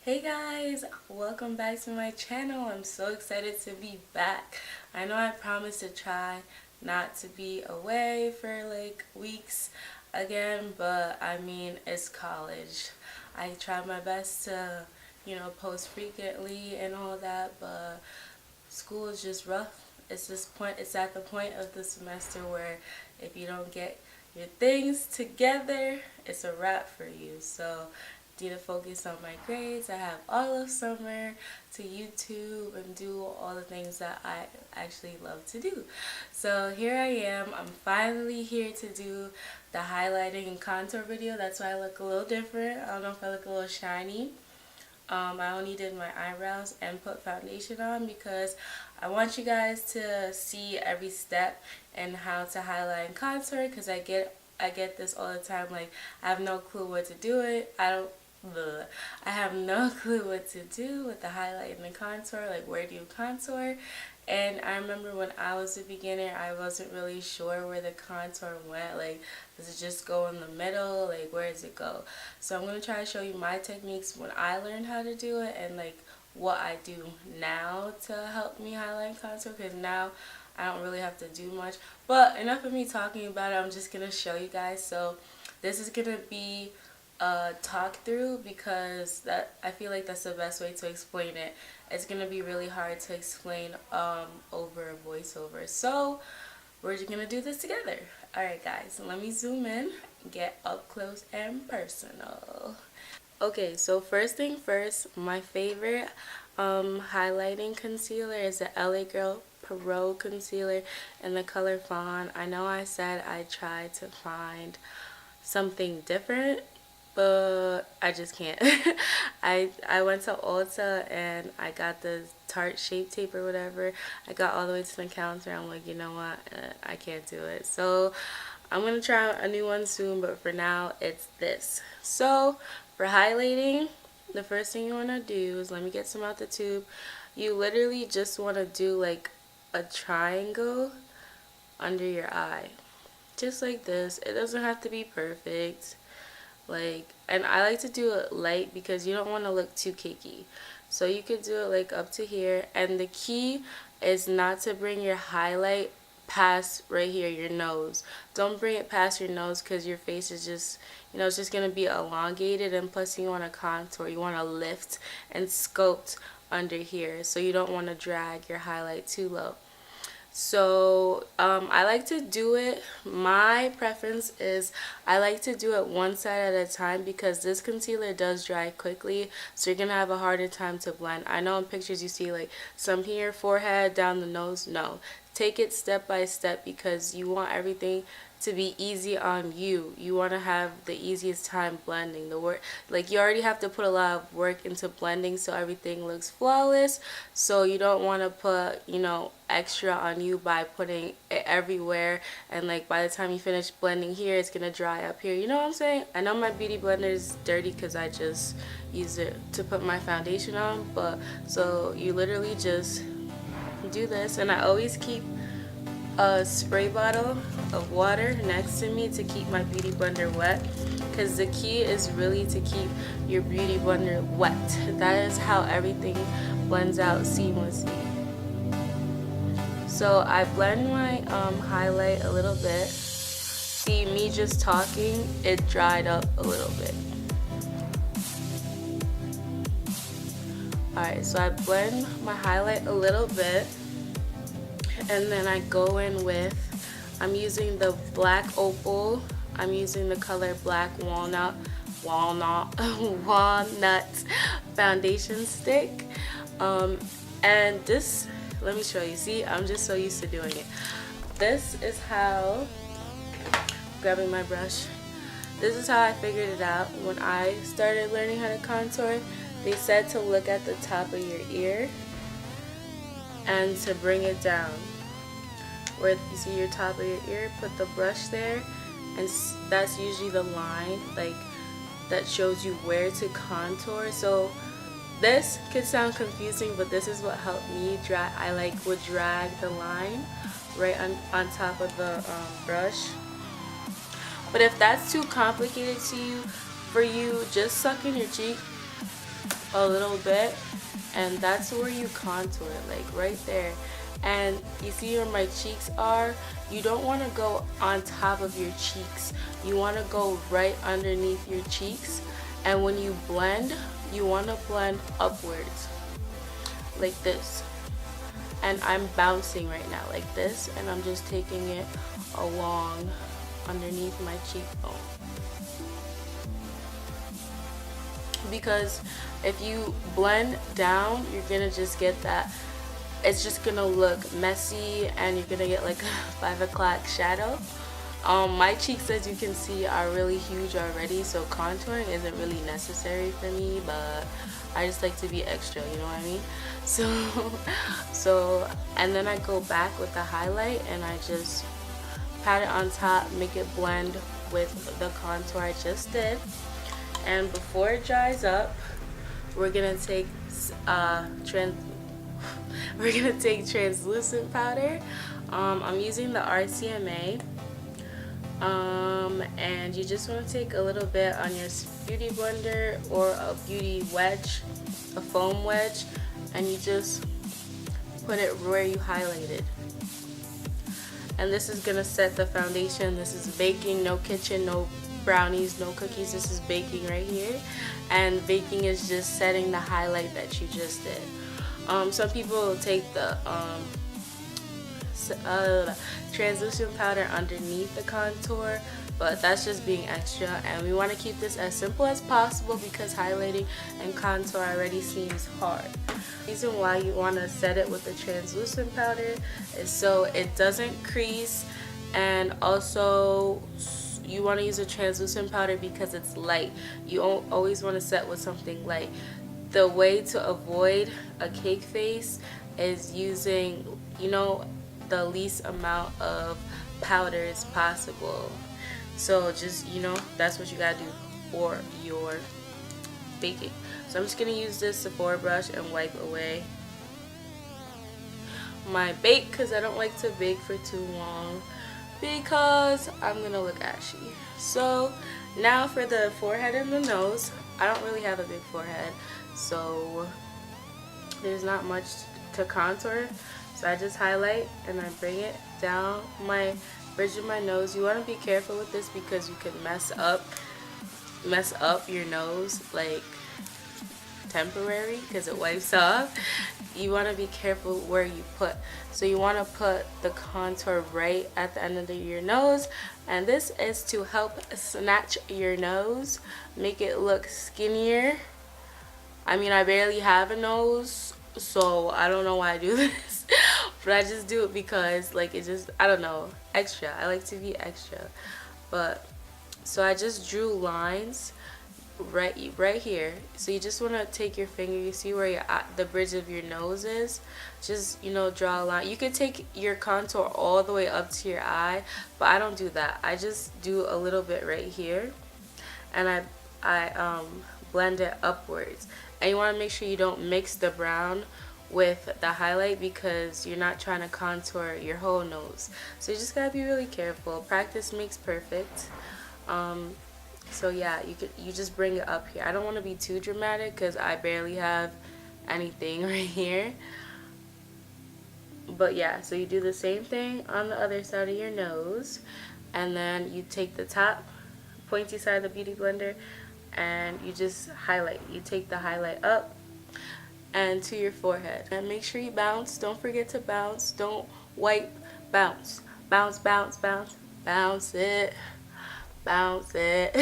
Hey guys, welcome back to my channel. I'm so excited to be back. I know I promised to try not to be away for like weeks again, but I mean, it's college. I try my best to, post frequently and all that, but school is just rough. It's at the point of the semester where if you don't get your things together, it's a wrap for you. So need to focus on my grades. I have all of summer to YouTube and do all the things that I actually love to do. So here I am. I'm finally here to do the highlighting and contour video. That's why I look a little different. I don't know if I look a little shiny. I only did my eyebrows and put foundation on because I want you guys to see every step and how to highlight and contour, because I get this all the time, like I have no clue what to do it. I have no clue what to do with the highlight and the contour, like where do you contour? And I remember when I was a beginner, I wasn't really sure where the contour went. Like, does it just go in the middle? Like, where does it go? So I'm going to try to show you my techniques when I learned how to do it, and like what I do now to help me highlight and contour, because now I don't really have to do much. But enough of me talking about it, I'm just going to show you guys. So this is going to be talk through, because I feel like that's the best way to explain it. It's gonna be really hard to explain over a voiceover, so we're just gonna do this together. Alright guys, let me zoom in and get up close and personal. Okay, so first thing first, my favorite highlighting concealer is the LA Girl Pro concealer in the color Fawn. I know I said I tried to find something different, but I just can't. I went to Ulta and I got the Tarte Shape Tape or whatever. I got all the way to the counter. I'm like, you know what? I can't do it. So I'm going to try a new one soon, but for now, it's this. So for highlighting, the first thing you want to do is, let me get some out the tube. You literally just want to do like a triangle under your eye. Just like this. It doesn't have to be perfect. And I like to do it light because you don't want to look too cakey. So you could do it like up to here, and the key is not to bring your highlight past right here, your nose. Don't bring it past your nose, because your face is just, it's just going to be elongated, and plus you want to contour. You want to lift and sculpt under here, so you don't want to drag your highlight too low. So I like to do it, my preference is I like to do it one side at a time, because this concealer does dry quickly, so you're going to have a harder time to blend. I know in pictures you see like some here, forehead, down the nose. No, take it step by step, because you want everything to be easy on you. You want to have the easiest time blending. The work, like, you already have to put a lot of work into blending so everything looks flawless. So you don't want to put, extra on you by putting it everywhere, and like by the time you finish blending here, it's gonna dry up here. You know what I'm saying? I know my beauty blender is dirty because I just use it to put my foundation on, but so you literally just do this, and I always keep a spray bottle of water next to me to keep my beauty blender wet, because the key is really to keep your beauty blender wet. That is how everything blends out seamlessly. So I blend my highlight a little bit. See, me just talking, it dried up a little bit. Alright, so I blend my highlight a little bit, and then I go in with, I'm using the black opal, I'm using the color black walnut foundation stick, and this, let me show you. See, I'm just so used to doing it. This is how, grabbing my brush, this is how I figured it out when I started learning how to contour. They said to look at the top of your ear and to bring it down. Where you see your top of your ear, put the brush there, and that's usually the line, like, that shows you where to contour. So this could sound confusing, but this is what helped me drag. I would drag the line right on top of the brush. But if that's too complicated to you, just suck in your cheek a little bit, and that's where you contour, like right there. And you see where my cheeks are? You don't want to go on top of your cheeks. You want to go right underneath your cheeks. And when you blend, you want to blend upwards like this. And I'm bouncing right now like this, and I'm just taking it along underneath my cheekbone. Because if you blend down, you're gonna just get that, it's just gonna look messy, and you're gonna get like a 5 o'clock shadow. My cheeks, as you can see, are really huge already, so contouring isn't really necessary for me, but I just like to be extra, you know what I mean? So and then I go back with the highlight, and I just pat it on top, make it blend with the contour I just did. And before it dries up, we're gonna take translucent powder. I'm using the RCMA. And you just want to take a little bit on your beauty blender or a beauty wedge, a foam wedge, and you just put it where you highlighted. And this is gonna set the foundation. This is baking, no kitchen, no brownies, no cookies. This is baking right here, and baking is just setting the highlight that you just did. Some people will take the translucent powder underneath the contour, but that's just being extra, and we want to keep this as simple as possible because highlighting and contour already seems hard. The reason why you want to set it with the translucent powder is so it doesn't crease, and also you want to use a translucent powder because it's light. You always want to set with something light. The way to avoid a cake face is using, you know, the least amount of powders possible. So just, you know, that's what you gotta do for your baking. So I'm just gonna use this Sephora brush and wipe away my bake, because I don't like to bake for too long because I'm gonna look ashy. So now for the forehead and the nose. I don't really have a big forehead, so there's not much to contour. So I just highlight and I bring it down my bridge of my nose. You want to be careful with this because you can mess up your nose, like temporary, because it wipes off. You want to be careful where you put. So you want to put the contour right at the end of your nose, and this is to help snatch your nose, make it look skinnier. I mean, I barely have a nose, so I don't know why I do this. But I just do it because, like, it just, I don't know, extra. I like to be extra. But so I just drew lines right here. So you just want to take your finger, you see where the bridge of your nose is, just, you know, draw a line. You could take your contour all the way up to your eye, but I don't do that. I just do a little bit right here, and I blend it upwards. And you want to make sure you don't mix the brown with the highlight because you're not trying to contour your whole nose. So you just gotta be really careful. Practice makes perfect. So yeah, you just bring it up here. I don't want to be too dramatic because I barely have anything right here. But yeah, so you do the same thing on the other side of your nose, and then you take the top pointy side of the beauty blender and you just highlight. You take the highlight up and to your forehead, and make sure you bounce. Don't forget to bounce. Don't wipe. Bounce, bounce, bounce, bounce, bounce it, bounce it.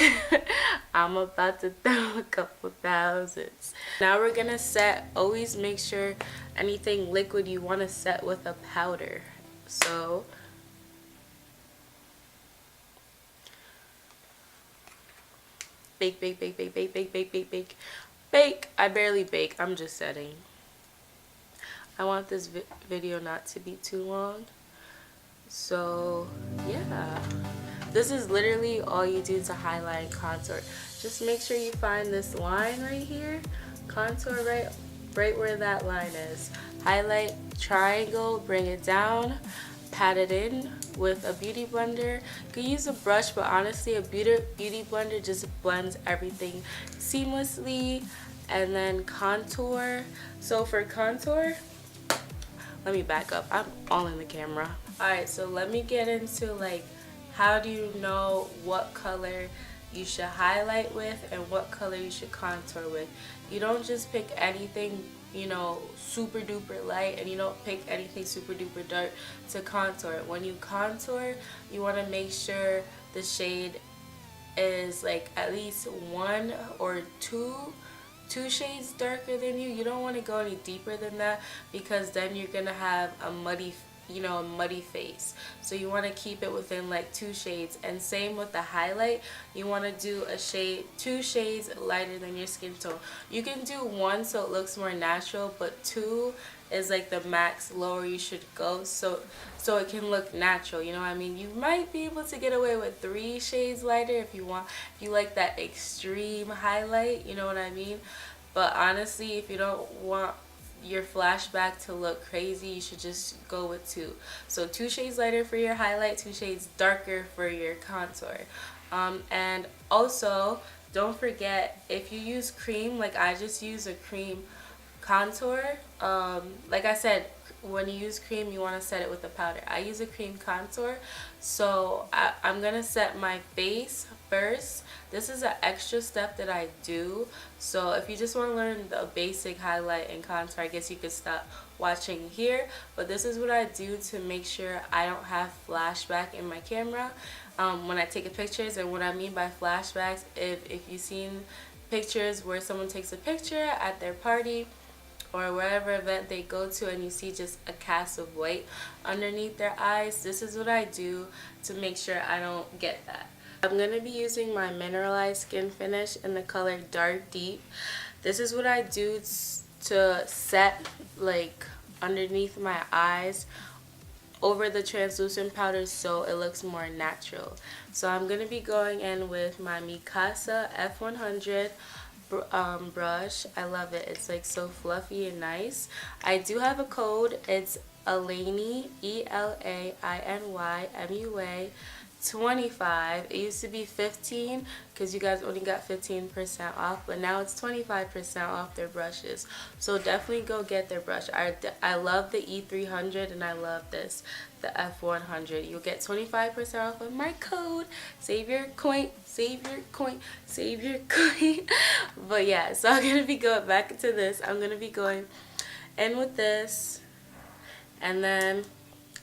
I'm about to throw a couple thousands. Now we're gonna set. Always make sure anything liquid you want to set with a powder. So bake, bake, bake, bake, bake, bake, bake, bake, bake. Bake. I barely bake. I'm just setting. I want this video not to be too long. So yeah, this is literally all you do to highlight and contour. Just make sure you find this line right here. Contour right where that line is. Highlight, triangle, bring it down, pat it in with a beauty blender. You can use a brush, but honestly a beauty blender just blends everything seamlessly, And then contour. So for contour, let me back up. I'm all in the camera. Alright, so let me get into like how do you know what color you should highlight with and what color you should contour with. You don't just pick anything, you know, super duper light, and you don't pick anything super duper dark to contour. When you contour, you want to make sure the shade is like at least one or two shades darker than you. You don't want to go any deeper than that, because then you're gonna have a muddy, you know, a muddy face. So you want to keep it within like 2 shades. And same with the highlight, you want to do a shade, 2 shades lighter than your skin tone. You can do 1 so it looks more natural, but 2 is like the max lower you should go, so it can look natural, you know what I mean? You might be able to get away with 3 shades lighter if you want, if you like that extreme highlight, you know what I mean? But honestly, if you don't want your flashback to look crazy, you should just go with 2. So 2 shades lighter for your highlight, 2 shades darker for your contour. And also don't forget, if you use cream, like I just use a cream contour, like I said, when you use cream you want to set it with a powder. I use a cream contour, so I'm gonna set my face first. This is an extra step that I do, so if you just want to learn the basic highlight and contour, I guess you could stop watching here, but this is what I do to make sure I don't have flashback in my camera when I take pictures. And what I mean by flashbacks, if you've seen pictures where someone takes a picture at their party or wherever event they go to and you see just a cast of white underneath their eyes, this is what I do to make sure I don't get that. I'm going to be using my mineralized skin finish in the color Dark Deep. This is what I do to set like underneath my eyes over the translucent powder so it looks more natural. So I'm going to be going in with my Mikasa F100 brush. I love it. It's like so fluffy and nice. I do have a code. It's Elaine, ELAINY MUA 25. It used to be 15 because you guys only got 15% off, but now it's 25% off their brushes. So definitely go get their brush. I love the E300 and I love this, the F100. You'll get 25% off of my code. Save your coin, save your coin, save your coin. But yeah, so I'm gonna be going back to this. I'm gonna be going in with this, and then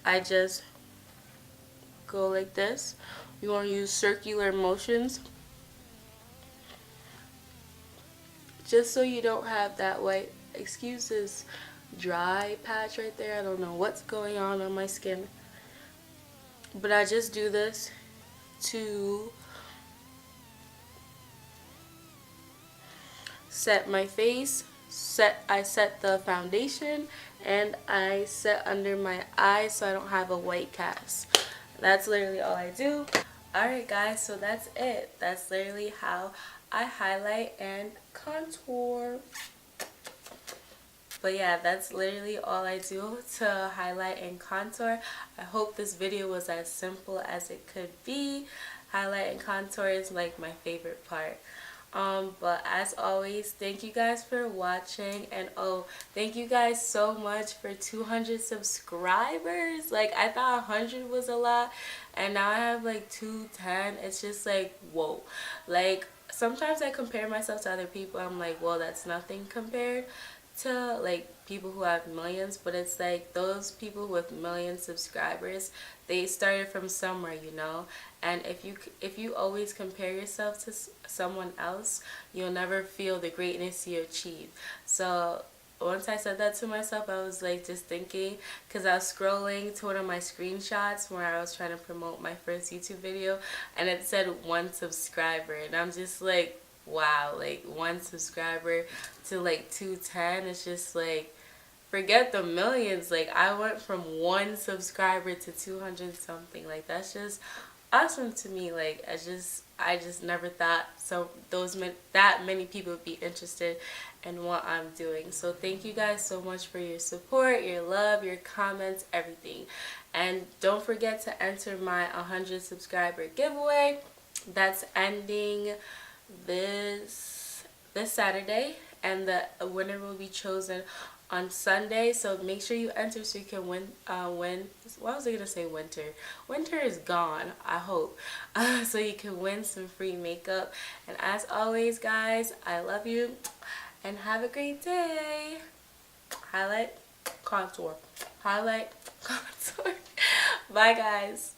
I just go like this. You want to use circular motions just so you don't have that white, excuse this dry patch right there. I don't know what's going on my skin, but I just do this to set my face. I set the foundation, and I set under my eyes so I don't have a white cast. That's literally all I do. Alright guys, so that's it. That's literally how I highlight and contour. But yeah, that's literally all I do to highlight and contour. I hope this video was as simple as it could be. Highlight and contour is like my favorite part. But as always, thank you guys for watching, and oh, thank you guys so much for 200 subscribers. Like, I thought 100 was a lot, and now I have like 210. It's just like, whoa. Like, sometimes I compare myself to other people. I'm like, well, that's nothing compared to like people who have millions, but it's like those people with million subscribers, they started from somewhere, you know. And if you always compare yourself to someone else, you'll never feel the greatness you achieve. So once I said that to myself, I was like just thinking, because I was scrolling to one of my screenshots where I was trying to promote my first YouTube video, and it said 1 subscriber, and I'm just like, wow, like 1 subscriber to like 210. It's just like, forget the millions. Like, I went from 1 subscriber to 200 something. Like, that's just awesome to me. Like, I just never thought that many people would be interested in what I'm doing. So thank you guys so much for your support, your love, your comments, everything. And don't forget to enter my 100 subscriber giveaway. That's ending this Saturday, and the winner will be chosen on Sunday. So make sure you enter so you can win. What was I gonna say? Winter is gone, I hope. So you can win some free makeup. And as always, guys, I love you and have a great day. Highlight, contour, highlight, contour. Bye, guys.